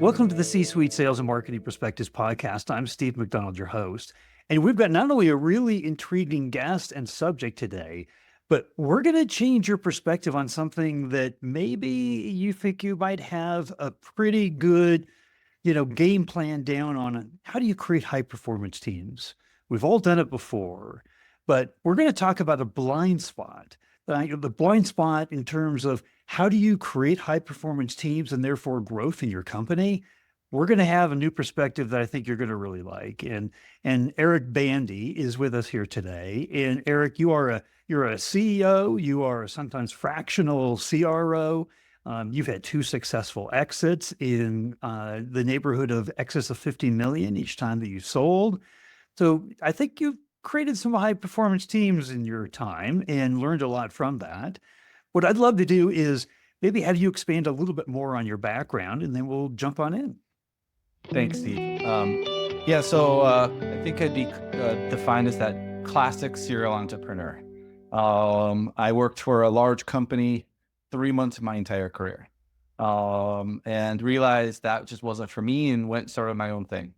Welcome to the C-Suite Sales and Marketing Perspectives podcast. I'm Steve McDonald, your host. And we've got not only a really intriguing guest and subject today, but we're going to change your perspective on something that maybe you think you might have a pretty good, game plan down on. How do you create high performance teams? We've all done it before, but we're going to talk about a blind spot. The blind spot in terms of how do you create high performance teams and therefore growth in your company? We're going to have a new perspective that I think you're going to really like. And Aric Bandy is with us here today. And Aric, you're a CEO, you are a sometimes fractional CRO. You've had two successful exits in the neighborhood of excess of 50 million each time that you sold. So I think you've created some high performance teams in your time and learned a lot from that. What I'd love to do is maybe have you expand a little bit more on your background, and then we'll jump on in. Thanks, Steve. I think I'd be defined as that classic serial entrepreneur. I worked for a large company 3 months of my entire career, and realized that just wasn't for me and went and started my own thing.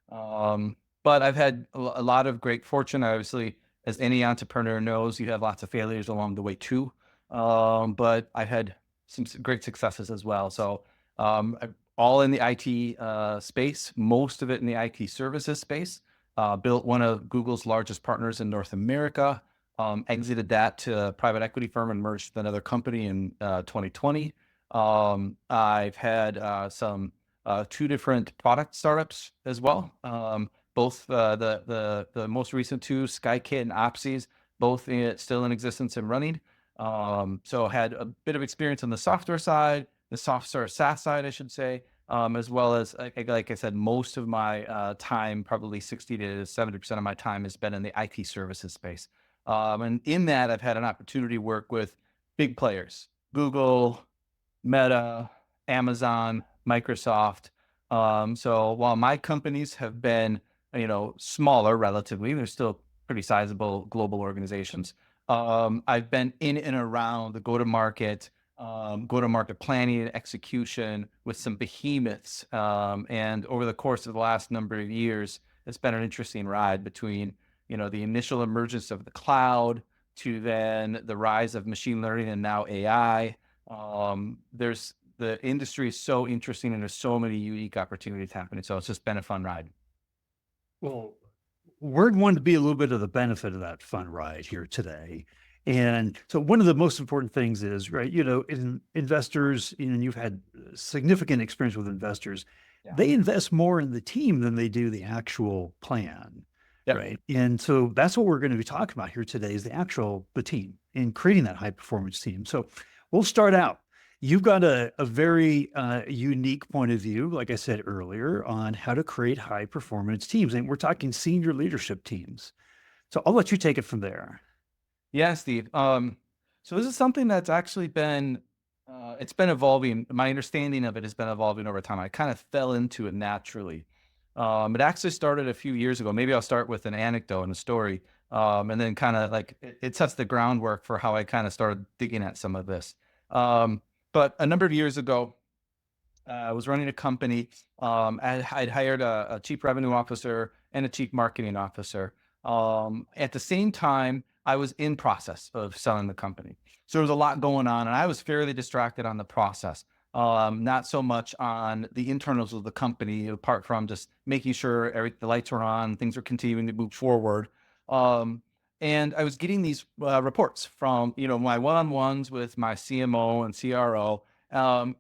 But I've had a lot of great fortune. Obviously, as any entrepreneur knows, you have lots of failures along the way too. But I've had some great successes as well. So all in the IT space, most of it in the IT services space. Built one of Google's largest partners in North America, exited that to a private equity firm and merged with another company in 2020. I've had some two different product startups as well. Both the most recent two, SkyKit and Opsies, both still in existence and running. So had a bit of experience on the software side, the software SaaS side, I should say, as well as, like I said, most of my time, probably 60 to 70% of my time has been in the IT services space. And in that, I've had an opportunity to work with big players, Google, Meta, Amazon, Microsoft. So while my companies have been, smaller relatively, they're still pretty sizable global organizations. I've been in and around the go-to-market planning and execution with some behemoths. And over the course of the last number of years, it's been an interesting ride between, the initial emergence of the cloud to then the rise of machine learning and now AI. The industry is so interesting and there's so many unique opportunities happening. So it's just been a fun ride. Well, we're going to be a little bit of the benefit of that fun ride here today. And so one of the most important things is, right, in investors, and you've had significant experience with investors, they invest more in the team than they do the actual plan, right? And so that's what we're going to be talking about here today is the team and creating that high performance team. So we'll start out. You've got a very unique point of view, like I said earlier, on how to create high performance teams. And we're talking senior leadership teams. So I'll let you take it from there. Yeah, Steve. So this is something that's actually been, it's been evolving. My understanding of it has been evolving over time. I kind of fell into it naturally. It actually started a few years ago. Maybe I'll start with an anecdote and a story, and then kind of like it sets the groundwork for how I kind of started digging at some of this. But a number of years ago, I was running a company. I'd hired a chief revenue officer and a chief marketing officer. At the same time, I was in process of selling the company. So there was a lot going on and I was fairly distracted on the process. Not so much on the internals of the company, apart from just making sure the lights were on, things were continuing to move forward. And I was getting these reports from, my one-on-ones with my CMO and CRO,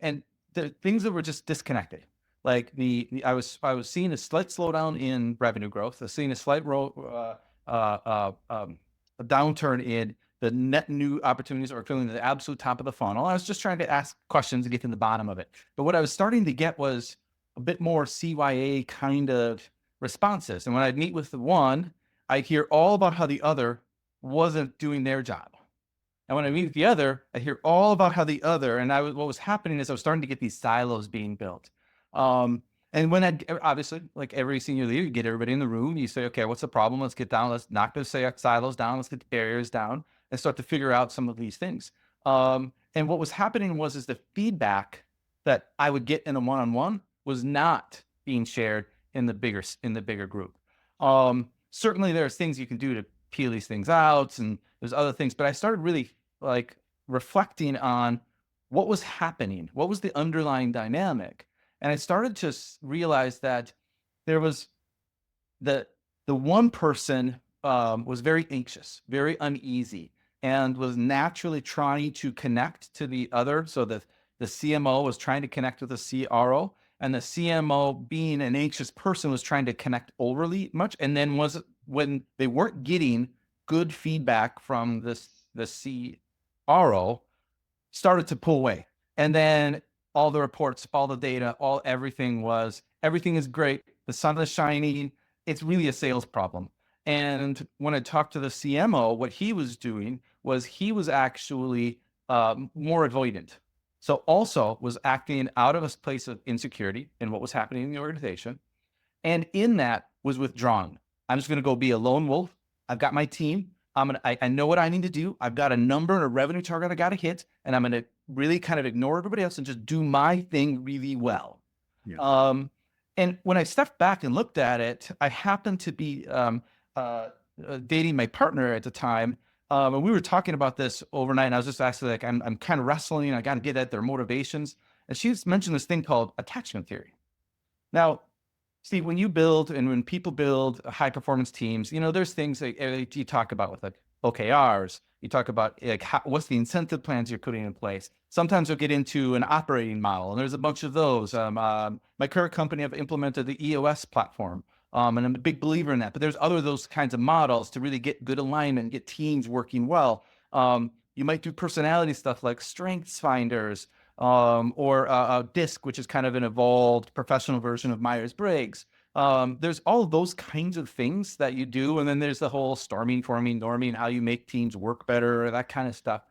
and the things that were just disconnected. Like I was seeing a slight slowdown in revenue growth. I was seeing a slight a downturn in the net new opportunities that were filling the absolute top of the funnel. I was just trying to ask questions and get to the bottom of it. But what I was starting to get was a bit more CYA kind of responses. And when I'd meet with the one, I'd hear all about how the other wasn't doing their job. And when I meet with the other, I hear all about how the other, and what was happening is I was starting to get these silos being built. And when obviously, like every senior leader, you get everybody in the room, you say, okay, what's the problem? Let's get down, let's knock those silos down, let's get the barriers down and start to figure out some of these things. And what was happening is the feedback that I would get in a one-on-one was not being shared in the bigger group. Certainly there's things you can do to peel these things out, and there's other things, but I started really like reflecting on what was happening, what was the underlying dynamic. And I started to realize that there was the one person was very anxious, very uneasy, and was naturally trying to connect to the other. So the CMO was trying to connect with the CRO, and the CMO, being an anxious person, was trying to connect overly much. And then when they weren't getting good feedback from the CRO, started to pull away. And then all the reports, all the data, everything is great. The sun is shining. It's really a sales problem. And when I talked to the CMO, what he was doing was he was actually more avoidant. So also was acting out of a place of insecurity in what was happening in the organization. And in that was withdrawn. I'm just going to go be a lone wolf. I've got my team. I know what I need to do. I've got a number and a revenue target I got to hit, and I'm going to really kind of ignore everybody else and just do my thing really well. Yeah. And when I stepped back and looked at it, I happened to be dating my partner at the time. And we were talking about this overnight, and I was just actually like, I'm kind of wrestling. I got to get at their motivations. And she mentioned this thing called attachment theory. Now, Steve, when you build and when people build high performance teams, there's things that you talk about with like OKRs. You talk about like what's the incentive plans you're putting in place. Sometimes you'll get into an operating model, and there's a bunch of those. My current company, I've implemented the EOS platform, and I'm a big believer in that. But there's other those kinds of models to really get good alignment, get teams working well. You might do personality stuff like strengths finders, or DISC, which is kind of an evolved professional version of Myers-Briggs. There's all of those kinds of things that you do. And then there's the whole storming, forming, norming, how you make teams work better, that kind of stuff.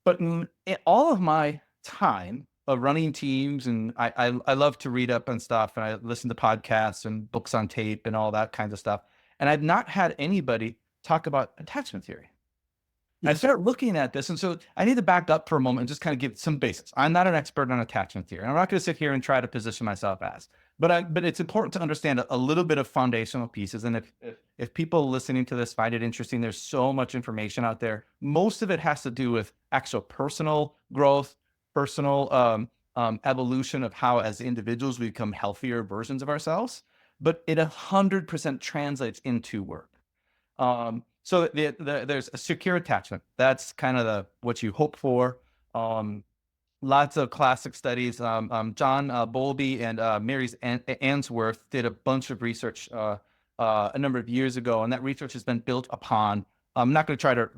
But in all of my time of running teams, and I love to read up on stuff, and I listen to podcasts and books on tape and all that kinds of stuff. And I've not had anybody talk about attachment theory. I start looking at this, and so I need to back up for a moment and just kind of give some basics. I'm not an expert on attachment theory. I'm not going to sit here and try to position myself as, but it's important to understand a little bit of foundational pieces. And if people listening to this find it interesting, there's so much information out there. Most of it has to do with actual personal growth, personal evolution of how, as individuals, we become healthier versions of ourselves. But it 100% translates into work. So there's a secure attachment. That's kind of what you hope for. Lots of classic studies. John Bowlby and Mary Ainsworth did a bunch of research a number of years ago, and that research has been built upon. I'm not going to try to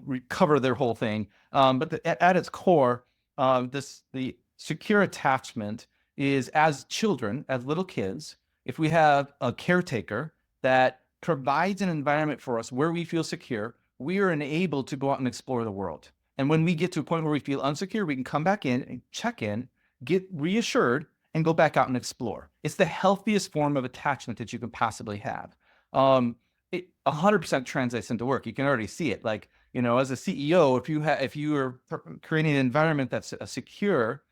recover their whole thing, but at its core, the secure attachment is, as children, as little kids, if we have a caretaker that provides an environment for us where we feel secure, we are enabled to go out and explore the world. And when we get to a point where we feel unsecure, we can come back in and check in, get reassured, and go back out and explore. It's the healthiest form of attachment that you can possibly have. It 100% translates into work. You can already see it. Like, as a CEO, if you are creating an environment that's secure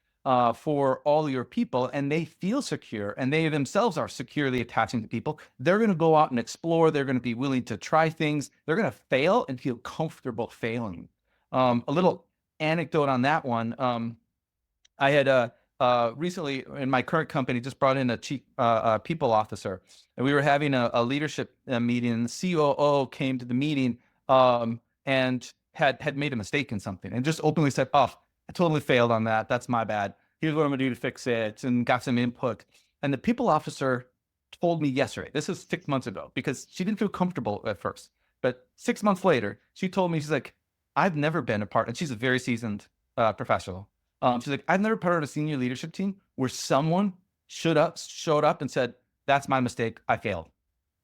for all your people, and they feel secure, and they themselves are securely attaching to people, they're going to go out and explore. They're going to be willing to try things. They're going to fail and feel comfortable failing. A little anecdote on that one. I had recently in my current company just brought in a chief people officer, and we were having a leadership meeting. And the COO came to the meeting and had made a mistake in something, and just openly said, "Oh, I totally failed on that. That's my bad. Here's what I'm gonna do to fix it," and got some input. And the people officer told me yesterday, this is 6 months ago, because she didn't feel comfortable at first. But 6 months later, she told me, she's like, I've never been a part, and she's a very seasoned professional. She's like, I've never been part of a senior leadership team where someone showed up and said, that's my mistake. I failed.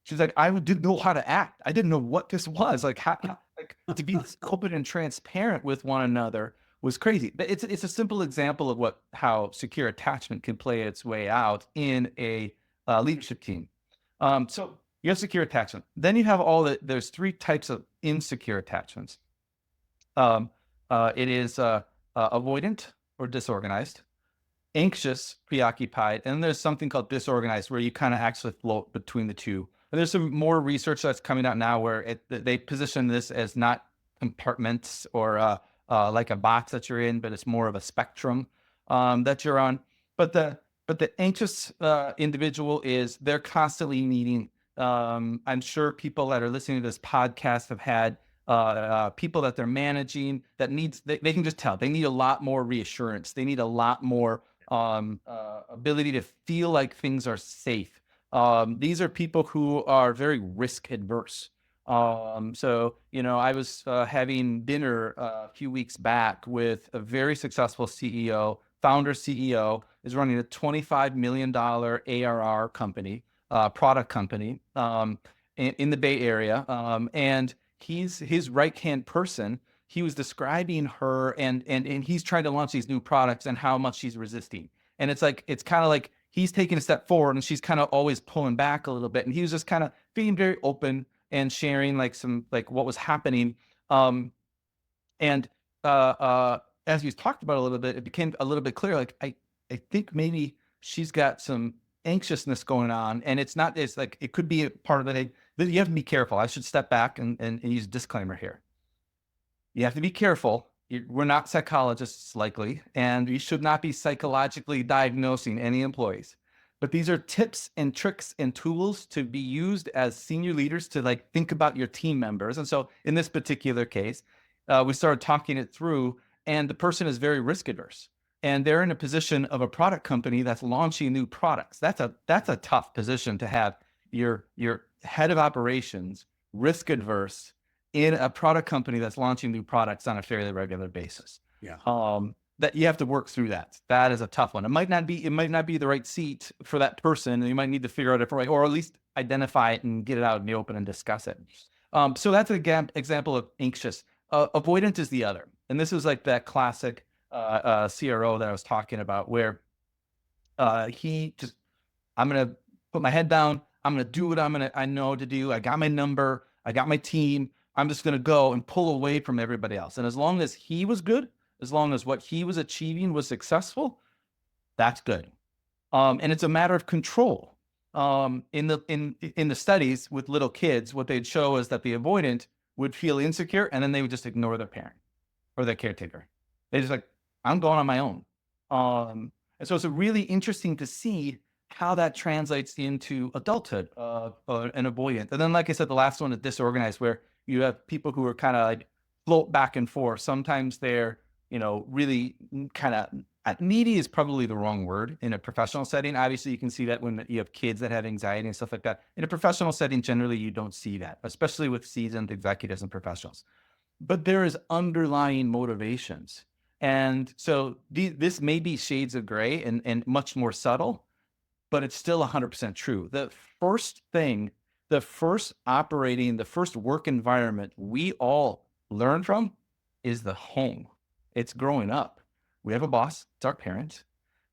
She's like, I didn't know how to act. I didn't know what this was. Like, to be open and transparent with one another was crazy. But it's a simple example of how secure attachment can play its way out in a leadership team. So you have secure attachment. Then you have there's three types of insecure attachments. It is avoidant or disorganized. anxious, preoccupied, and there's something called disorganized, where you kind of actually float between the two. And there's some more research that's coming out now where they position this as not compartments or like a box that you're in, but it's more of a spectrum that you're on. But the anxious individual is they're constantly needing. I'm sure people that are listening to this podcast have had people that they're managing that needs they can just tell they need a lot more reassurance. They need a lot more ability to feel like things are safe. These are people who are very risk adverse. So, I was having dinner a few weeks back with a very successful CEO, founder CEO, is running a $25 million ARR company, product company in the Bay Area. And he's his right-hand person. He was describing her and he's trying to launch these new products and how much she's resisting. And it's kind of like he's taking a step forward and she's kind of always pulling back a little bit. And he was just kind of being very open and sharing like some like what was happening. And as we talked about a little bit, it became a little bit clear. Like I think maybe she's got some anxiousness going on, and it's not. It's like it could be a part of it. You have to be careful. I should step back and use a disclaimer here. You have to be careful. We're not psychologists, likely, and you should not be psychologically diagnosing any employees. But these are tips and tricks and tools to be used as senior leaders to like think about your team members. And so, in this particular case, we started talking it through, and the person is very risk adverse, and they're in a position of a product company that's launching new products. That's a tough position to have. Your head of operations risk adverse in a product company that's launching new products on a fairly regular basis. Yeah. That you have to work through that. That is a tough one. It might not be the right seat for that person. And you might need to figure out a different way, or at least identify it and get it out in the open and discuss it. So that's an example of anxious. Avoidant is the other. And this is like that classic CRO that I was talking about, where he just, I'm going to put my head down. I'm going to do what I know to do. I got my number. I got my team. I'm just going to go and pull away from everybody else. And as long as he was good, as long as what he was achieving was successful, that's good. And it's a matter of control. In the studies with little kids, what they'd show is that the avoidant would feel insecure, and then they would just ignore their parent or their caretaker. They just like, I'm going on my own. And so it's really interesting to see how that translates into adulthood, and avoidant. And then, like I said, the last one is disorganized, where you have people who are kind of like float back and forth. Sometimes they're, really kind of needy is probably the wrong word in a professional setting. Obviously, you can see that when you have kids that have anxiety and stuff like that. In a professional setting, generally, you don't see that, especially with seasoned executives and professionals. But there is underlying motivations. And so this may be shades of gray and much more subtle, but it's still 100% true. The first work environment we all learn from is the home. It's growing up. We have a boss, it's our parent.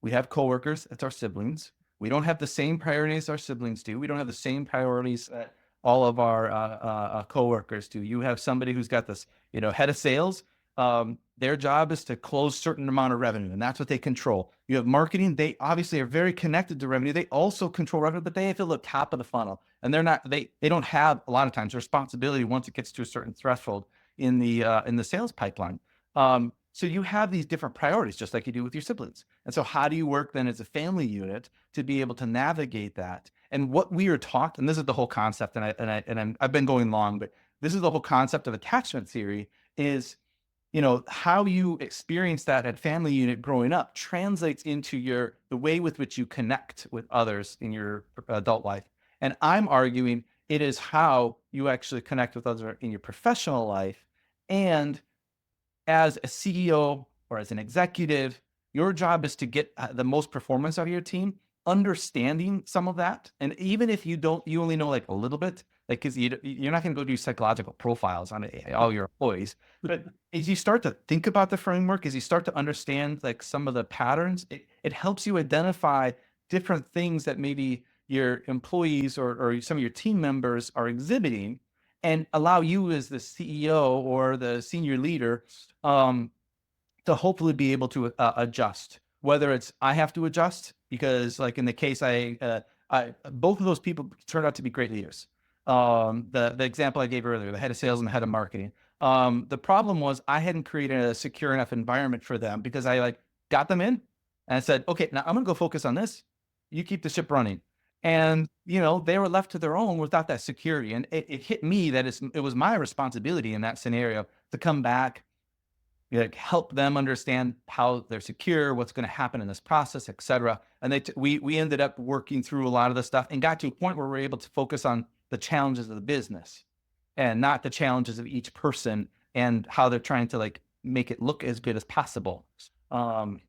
We have coworkers, it's our siblings. We don't have the same priorities our siblings do. We don't have the same priorities that all of our coworkers do. You have somebody who's got this, head of sales. Their job is to close certain amount of revenue, and that's what they control. You have marketing. They obviously are very connected to revenue. They also control revenue, but they have to look top of the funnel, and they don't have a lot of times responsibility once it gets to a certain threshold in the sales pipeline. So you have these different priorities, just like you do with your siblings. And so how do you work then as a family unit to be able to navigate that? And what we are taught, and this is the whole concept, I've been going long, but this is the whole concept of attachment theory is, how you experience that at family unit growing up translates into the way with which you connect with others in your adult life. And I'm arguing it is how you actually connect with others in your professional life. And as a CEO or as an executive, your job is to get the most performance out of your team, understanding some of that. And even if you only know like a little bit, like, because you're not going to go do psychological profiles on all your employees. But as you start to think about the framework, as you start to understand like some of the patterns, it helps you identify different things that maybe your employees or some of your team members are exhibiting, and allow you as the CEO or the senior leader to hopefully be able to adjust whether it's I have to adjust because, like in the case I both of those people turned out to be great leaders. The example I gave earlier, the head of sales and the head of marketing. The problem was I hadn't created a secure enough environment for them because I like got them in and I said, okay, now I'm gonna go focus on this. You keep the ship running. And they were left to their own without that security. And it hit me that it was my responsibility in that scenario to come back, like help them understand how they're secure, what's going to happen in this process, et cetera. And we ended up working through a lot of the stuff and got to a point where we're able to focus on the challenges of the business and not the challenges of each person and how they're trying to like make it look as good as possible. Um,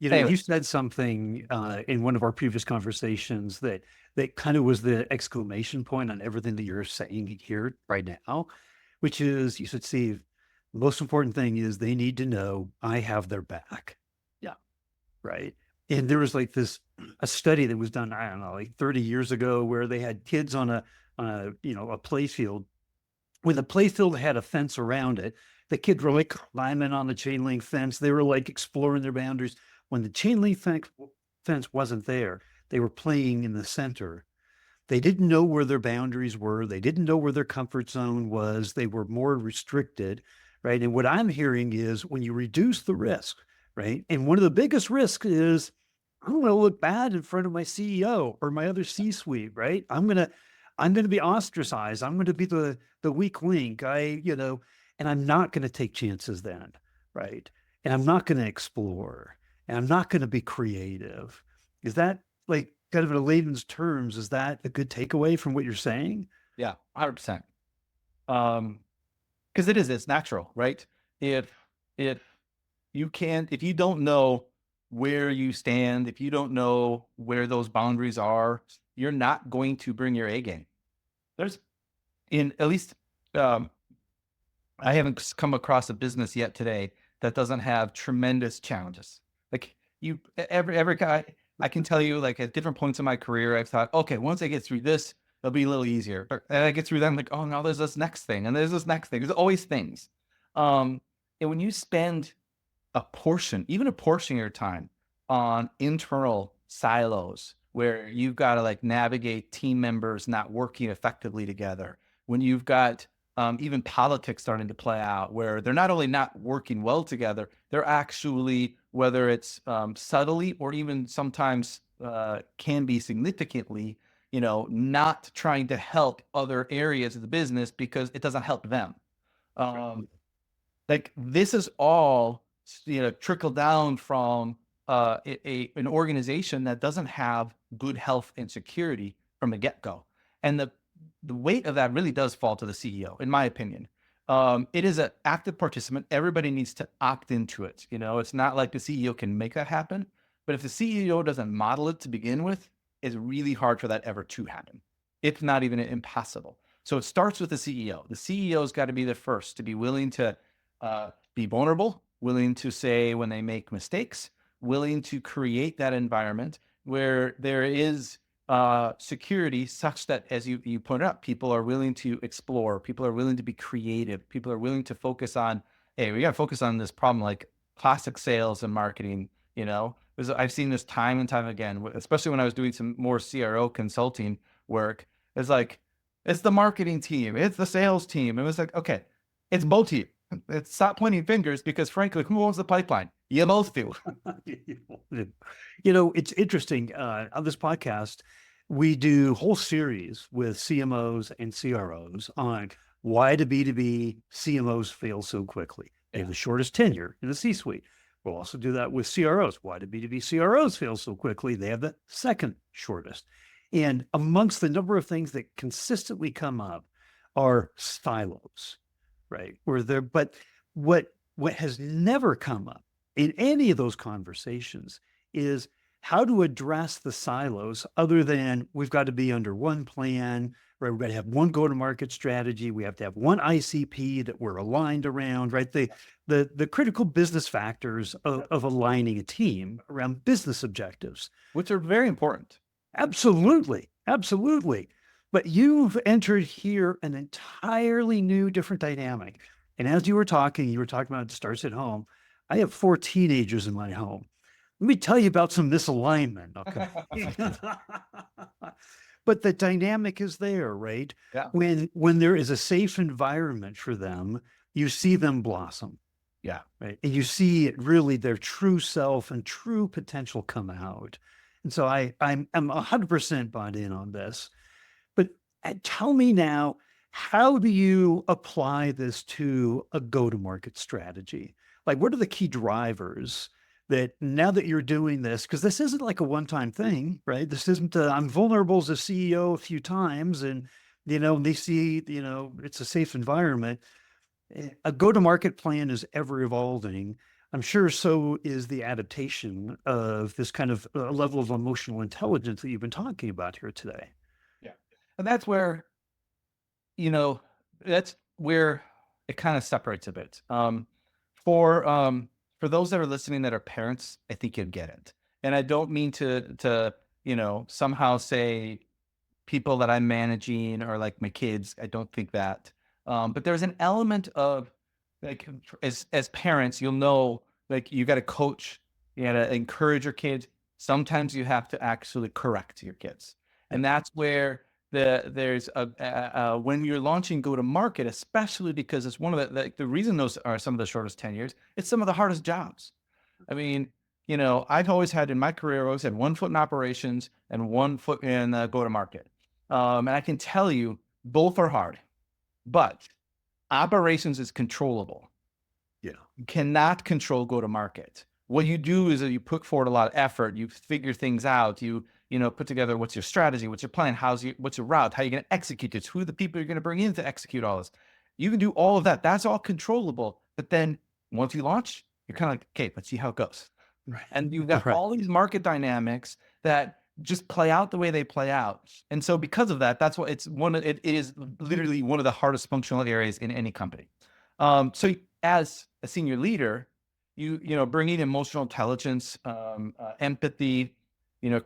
You Anyways, said something in one of our previous conversations that kind of was the exclamation point on everything that you're saying here right now, which is you said, Steve, the most important thing is they need to know I have their back. yeah, Right. And there was like a study that was done, I don't know, like 30 years ago where they had kids on a play field. When the play field had a fence around it, the kids were like climbing on the chain link fence. They were like exploring their boundaries. When the chain link fence wasn't there, they were playing in the center. They didn't know where their boundaries were. They didn't know where their comfort zone was. They were more restricted, right? And what I'm hearing is when you reduce the risk, right? And one of the biggest risks is I'm going to look bad in front of my CEO or my other C-suite, right? I'm going to be ostracized. I'm going to be the weak link. And I'm not going to take chances then, right? And I'm not going to explore, and I'm not going to be creative. Is that like kind of in a layman's terms? Is that a good takeaway from what you're saying? yeah, 100%. Because it's natural, right? If if you don't know where you stand, if you don't know where those boundaries are, you're not going to bring your A game. There's in at least um, I haven't come across a business yet today that doesn't have tremendous challenges. Like every guy, I can tell you, like at different points in my career, I've thought, okay, once I get through this, it'll be a little easier. And I get through that, I'm like, oh no, there's this next thing, and there's this next thing. There's always things. And when you spend even a portion of your time on internal silos where you've got to like navigate team members not working effectively together, when you've got even politics starting to play out where they're not only not working well together, they're actually, whether it's subtly or even sometimes can be significantly, not trying to help other areas of the business because it doesn't help them. Um, like this is all trickle down from an organization that doesn't have good health and security from the get-go, and the weight of that really does fall to the CEO, in my opinion. It is an active participant. Everybody needs to opt into it. It's not like the CEO can make that happen, but if the CEO doesn't model it to begin with, it's really hard for that ever to happen. It's not even impossible. So it starts with the CEO. The CEO's got to be the first to be willing to be vulnerable, willing to say when they make mistakes, willing to create that environment where there is security such that, as you pointed out, people are willing to explore, people are willing to be creative, people are willing to focus on, hey, we got to focus on this problem like classic sales and marketing. I've seen this time and time again, especially when I was doing some more CRO consulting work. It's like, it's the marketing team, it's the sales team. It was like, okay, it's both of you. It's stop pointing fingers because frankly, who owns the pipeline? You both do. It's interesting. On this podcast, we do whole series with CMOs and CROs on why do B2B CMOs fail so quickly. They have the shortest tenure in the C-suite. We'll also do that with CROs. Why do B2B CROs fail so quickly? They have the second shortest. And amongst the number of things that consistently come up are silos, right? But what has never come up in any of those conversations is how to address the silos other than we've got to be under one plan, right? We've got to have one go-to-market strategy. We have to have one ICP that we're aligned around, right? The critical business factors of aligning a team around business objectives. Which are very important. Absolutely. Absolutely. But you've entered here an entirely new, different dynamic. And as you were talking about it starts at home. I have 4 teenagers in my home. let me tell you about some misalignment. Okay. But the dynamic is there, right? Yeah. When there is a safe environment for them, you see them blossom, Yeah. right? And you see it really their true self and true potential come out. And so I'm 100% bought in on this. But tell me now, how do you apply this to a go-to-market strategy? Like, what are the key drivers that now that you're doing this, because this isn't like a one-time thing, right? This isn't I'm vulnerable as a CEO a few times, and they see it's a safe environment. A go-to-market plan is ever evolving. I'm sure so is the adaptation of this kind of level of emotional intelligence that you've been talking about here today. Yeah. And that's where, you know, that's where it kind of separates a bit. For for those that are listening that are parents, I think you'd get it. And I don't mean to somehow say people that I'm managing or like my kids. I don't think that. But there's an element of like as parents, you'll know like you got to coach, you got to encourage your kids. Sometimes you have to actually correct your kids, and that's where there's when you're launching go to market, especially because it's one of the reason those are some of the shortest tenures. It's some of the hardest jobs. I mean, I've always had in my career, I always had 1 foot in operations and 1 foot in go to market. And I can tell you both are hard, but operations is controllable. Yeah. You cannot control go to market. What you do is that you put forward a lot of effort, you figure things out, you put together what's your strategy, what's your plan, what's your route, how you're going to execute it, who are the people you're going to bring in to execute all this. You can do all of that. That's all controllable. But then once you launch, you're kind of like, okay, let's see how it goes. Right. And you've got Right. all these market dynamics that just play out the way they play out. And so because of that, that's what it is literally one of the hardest functional areas in any company. So as a senior leader, bringing emotional intelligence, empathy,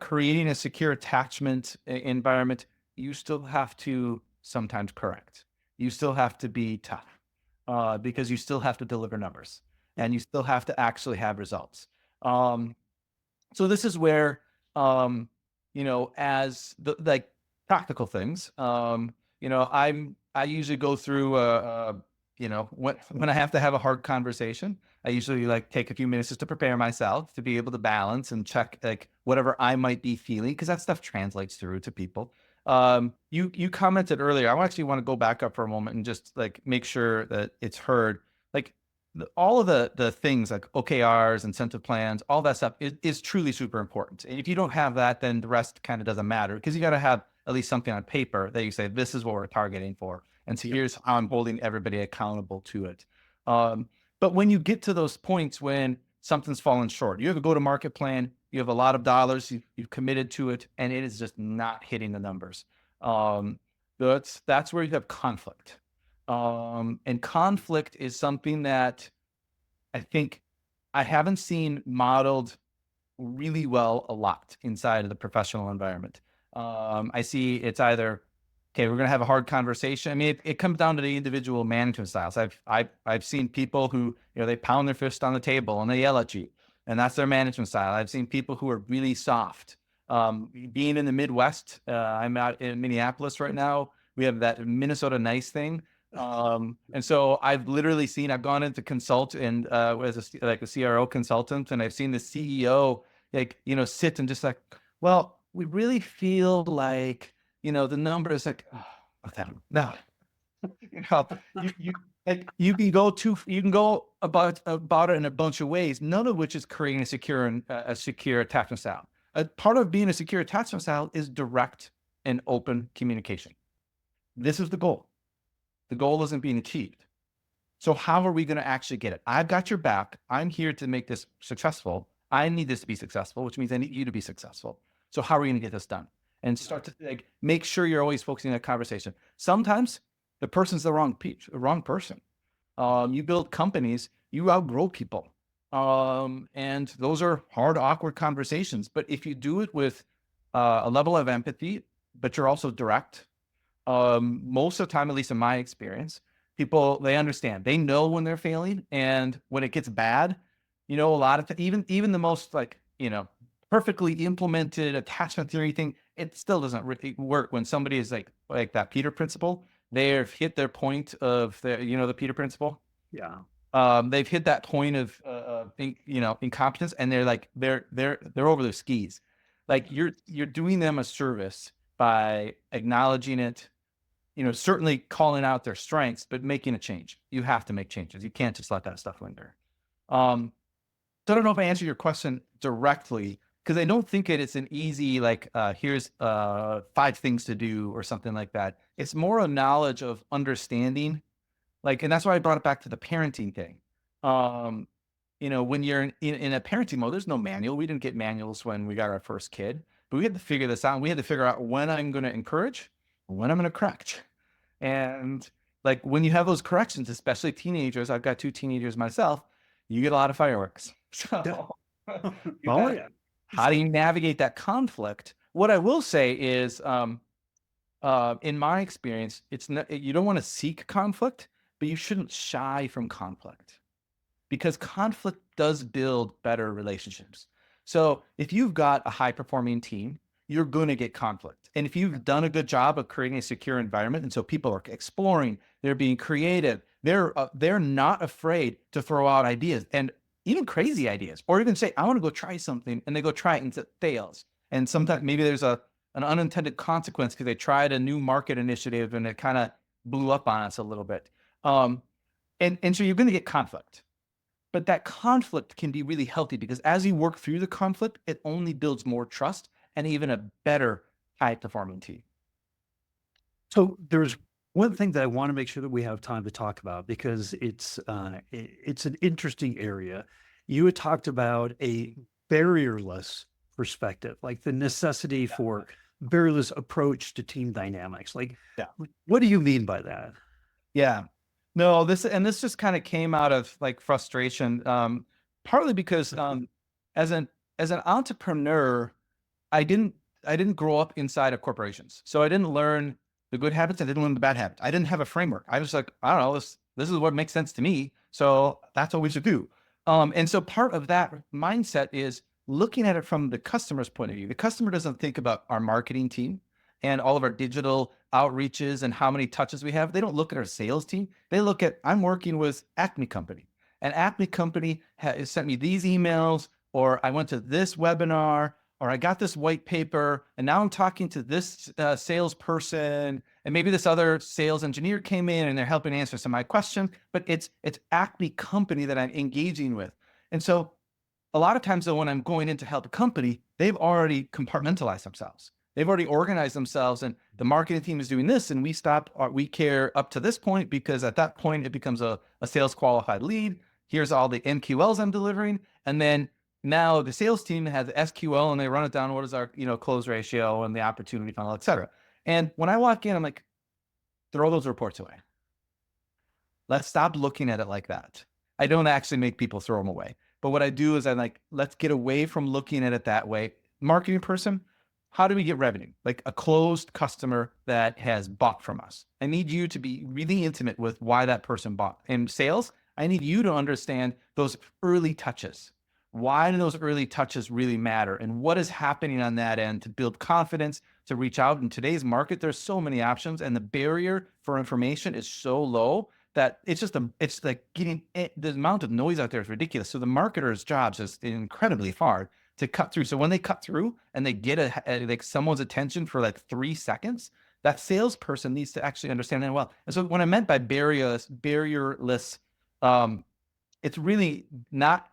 creating a secure attachment environment, you still have to sometimes correct. You still have to be tough because you still have to deliver numbers and you still have to actually have results. Um, so this is where, as the like practical things, I usually go through, when I have to have a hard conversation, I usually like take a few minutes just to prepare myself to be able to balance and check like whatever I might be feeling because that stuff translates through to people. You commented earlier. I actually want to go back up for a moment and just like make sure that it's heard. Like all of the things like OKRs, incentive plans, all that stuff is truly super important. And if you don't have that, then the rest kind of doesn't matter because you got to have at least something on paper that you say, this is what we're targeting for. And so here's how I'm holding everybody accountable to it. But when you get to those points when something's fallen short, you have a go-to-market plan, you have a lot of dollars, you've committed to it, and it is just not hitting the numbers. That's where you have conflict. And conflict is something that I think I haven't seen modeled really well a lot inside of the professional environment. I see it's either, okay, we're going to have a hard conversation. I mean, it comes down to the individual management styles. I've seen people who, they pound their fist on the table and they yell at you, and that's their management style. I've seen people who are really soft. Being in the Midwest, I'm out in Minneapolis right now. We have that Minnesota nice thing. And so I've gone into consult and as a CRO consultant, and I've seen the CEO sit and just like, well, we really feel like, the number is like, oh, no, you know, you can go about it in a bunch of ways, none of which is creating a secure attachment style. A part of being a secure attachment style is direct and open communication. This is the goal. The goal isn't being achieved. So how are we going to actually get it? I've got your back. I'm here to make this successful. I need this to be successful, which means I need you to be successful. So how are we going to get this done? And start to make sure you're always focusing on that conversation. Sometimes the person's the wrong person. You build companies, you outgrow people. And those are hard, awkward conversations. But if you do it with a level of empathy, but you're also direct, most of the time, at least in my experience, people, they understand, they know when they're failing, and when it gets bad, a lot of even the most like perfectly implemented attachment theory thing, it still doesn't really work when somebody is like that Peter principle. They've hit their point of the Peter principle. Yeah. They've hit that point of incompetence, and they're over their skis. Like you're doing them a service by acknowledging it, certainly calling out their strengths, but making a change. You have to make changes. You can't just let that stuff linger. Um, so I don't know if I answered your question directly, because I don't think it's an easy, here's 5 things to do or something like that. It's more a knowledge of understanding, and that's why I brought it back to the parenting thing. Um, when you're in a parenting mode, there's no manual. We didn't get manuals when we got our first kid, but we had to figure this out. We had to figure out when I'm going to encourage, when I'm going to correct. And like when you have those corrections, especially teenagers, I've got 2 teenagers myself, you get a lot of fireworks. Yeah. So you Oh, got yeah. how do you navigate that conflict? What I will say is, in my experience, it's not, you don't want to seek conflict, but you shouldn't shy from conflict, because conflict does build better relationships. So if you've got a high performing team, you're going to get conflict. And if you've done a good job of creating a secure environment, and so people are exploring, they're being creative, they're not afraid to throw out ideas, and even crazy ideas, or even say, I want to go try something, and they go try it and it fails. And sometimes maybe there's an unintended consequence because they tried a new market initiative and it kind of blew up on us a little bit. And so you're going to get conflict. But that conflict can be really healthy, because as you work through the conflict, it only builds more trust and even a better high performing team. So there's one thing that I want to make sure that we have time to talk about, because it's an interesting area. You had talked about a barrierless perspective, like the necessity for barrierless approach to team dynamics. Like, Yeah. what do you mean by that? Yeah. No, this just kind of came out of frustration. Partly because as an as an entrepreneur, I didn't I didn't grow up inside of corporations. So I didn't learn the good habits, I didn't learn the bad habits. I didn't have a framework. I was like, I don't know, this is what makes sense to me. So that's what we should do. And so part of that mindset is looking at it from the customer's point of view. The customer doesn't think about our marketing team and all of our digital outreaches and how many touches we have. They don't look at our sales team. They look at, I'm working with Acme Company, and Acme Company has sent me these emails, or I went to this webinar, or I got this white paper, and now I'm talking to this salesperson, and maybe this other sales engineer came in and they're helping answer some of my questions, but it's Acme Company that I'm engaging with. And so a lot of times though, when I'm going in to help a company, they've already compartmentalized themselves. They've already organized themselves, and the marketing team is doing this, and we care up to this point, because at that point it becomes a sales qualified lead. Here's all the MQLs I'm delivering. And then now the sales team has SQL, and they run it down. What is our, close ratio and the opportunity funnel, et cetera. And when I walk in, I'm like, throw those reports away. Let's stop looking at it like that. I don't actually make people throw them away. But what I do is I'm like, let's get away from looking at it that way. Marketing person, how do we get revenue? Like a closed customer that has bought from us. I need you to be really intimate with why that person bought. In sales, I need you to understand those early touches. Why do those early touches really matter? And what is happening on that end to build confidence, to reach out? In today's market, there's so many options, and the barrier for information is so low that it's like getting the amount of noise out there is ridiculous. So the marketer's jobs is incredibly hard to cut through. So when they cut through and they get like someone's attention for like 3 seconds, that salesperson needs to actually understand that well. And so what I meant by barrierless, it's really not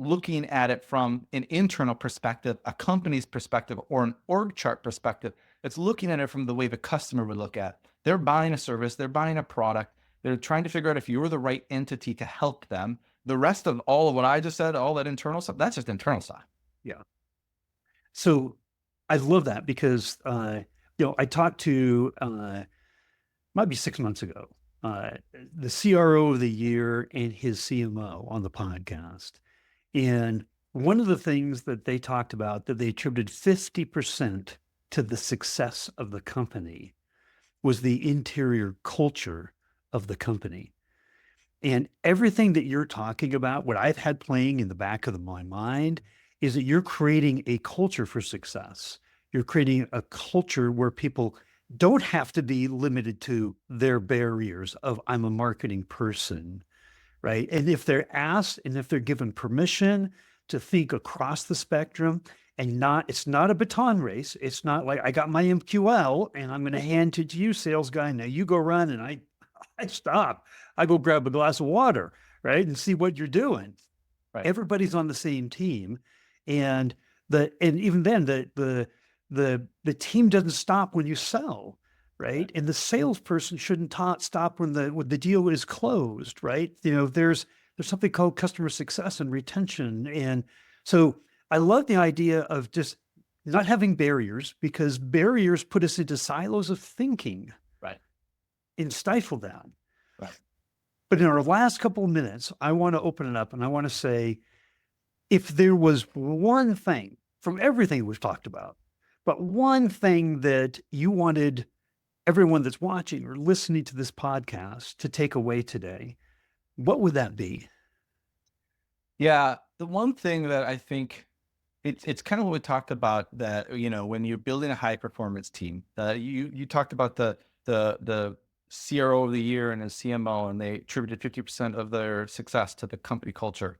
looking at it from an internal perspective, a company's perspective, or an org chart perspective. It's looking at it from the way the customer would look at it. They're buying a service, they're buying a product. They're trying to figure out if you're the right entity to help them. The rest of all of what I just said, all that internal stuff, that's just internal stuff. Yeah. So I love that, because, I talked to, might be 6 months ago, the CRO of the year and his CMO on the podcast. And one of the things that they talked about, that they attributed 50% to the success of the company, was the interior culture of the company. And everything that you're talking about, what I've had playing in the back of my mind, is that you're creating a culture for success. You're creating a culture where people don't have to be limited to their barriers of I'm a marketing person, right? And if they're asked and if they're given permission to think across the spectrum and it's not a baton race. It's not like I got my MQL and I'm going to hand it to you, sales guy. Now you go run and I stop. I go grab a glass of water, right? And see what you're doing. Right. Everybody's on the same team. And and even then the team doesn't stop when you sell, right? And the salesperson shouldn't stop when the deal is closed, right? There's something called customer success and retention. And so I love the idea of just not having barriers, because barriers put us into silos of thinking Right. and stifle that. Right. But in our last couple of minutes, I want to open it up and I want to say, if there was one thing from everything we've talked about, but one thing that you wanted everyone that's watching or listening to this podcast to take away today, what would that be? Yeah, the one thing that I think it's kind of what we talked about, that when you're building a high performance team, you talked about the CRO of the year and a CMO, and they attributed 50% of their success to the company culture.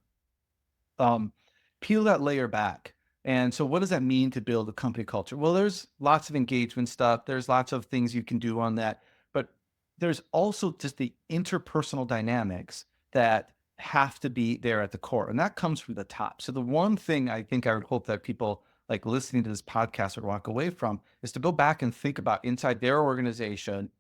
Peel that layer back. And so what does that mean to build a company culture? Well, there's lots of engagement stuff. There's lots of things you can do on that, but there's also just the interpersonal dynamics that have to be there at the core. And that comes from the top. So the one thing I think I would hope that people like listening to this podcast would walk away from is to go back and think about inside their organization.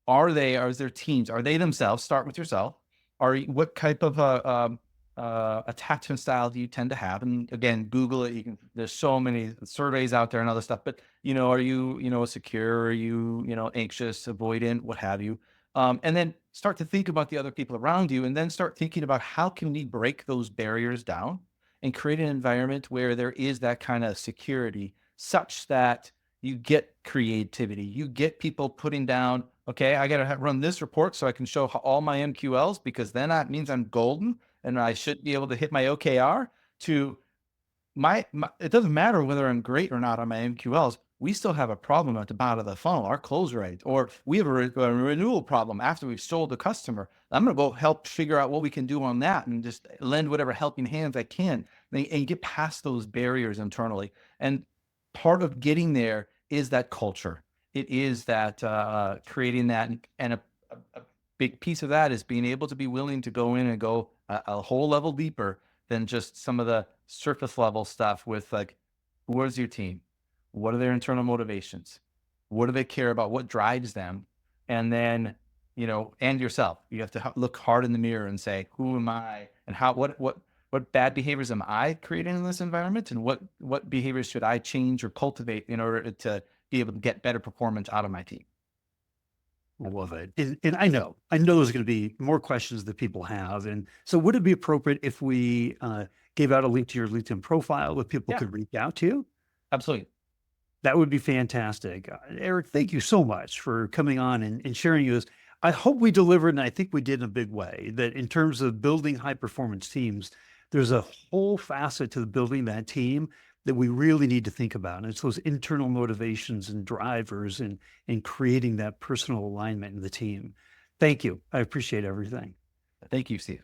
Are there teams? Are they themselves? Start with yourself. What type of attachment style do you tend to have? And again, Google it. There's so many surveys out there and other stuff. But are you secure? Are you anxious, avoidant, what have you? And then start to think about the other people around you, and then start thinking about how can we break those barriers down and create an environment where there is that kind of security, such that you get creativity, you get people putting down, okay, I got to run this report so I can show all my MQLs, because then that means I'm golden and I should be able to hit my OKR. To it doesn't matter whether I'm great or not on my MQLs. We still have a problem at the bottom of the funnel, our close rate, or we have a renewal problem after we've sold the customer. I'm going to go help figure out what we can do on that and just lend whatever helping hands I can, and get past those barriers internally. And part of getting there is that culture. It is that creating that, and a big piece of that is being able to be willing to go in and go a whole level deeper than just some of the surface level stuff with, like, who is your team? What are their internal motivations? What do they care about? What drives them? And then, and yourself, you have to look hard in the mirror and say, who am I, and what bad behaviors am I creating in this environment? And what behaviors should I change or cultivate in order to be able to get better performance out of my team? I love it. And I know there's going to be more questions that people have. And so would it be appropriate if we gave out a link to your LinkedIn profile that people Yeah, could reach out to? absolutely. That would be fantastic. Aric, thank you so much for coming on and sharing yours. I hope we delivered, and I think we did in a big way, that in terms of building high performance teams, there's a whole facet to building that team that we really need to think about. And it's those internal motivations and drivers and creating that personal alignment in the team. Thank you. I appreciate everything. Thank you, Steve.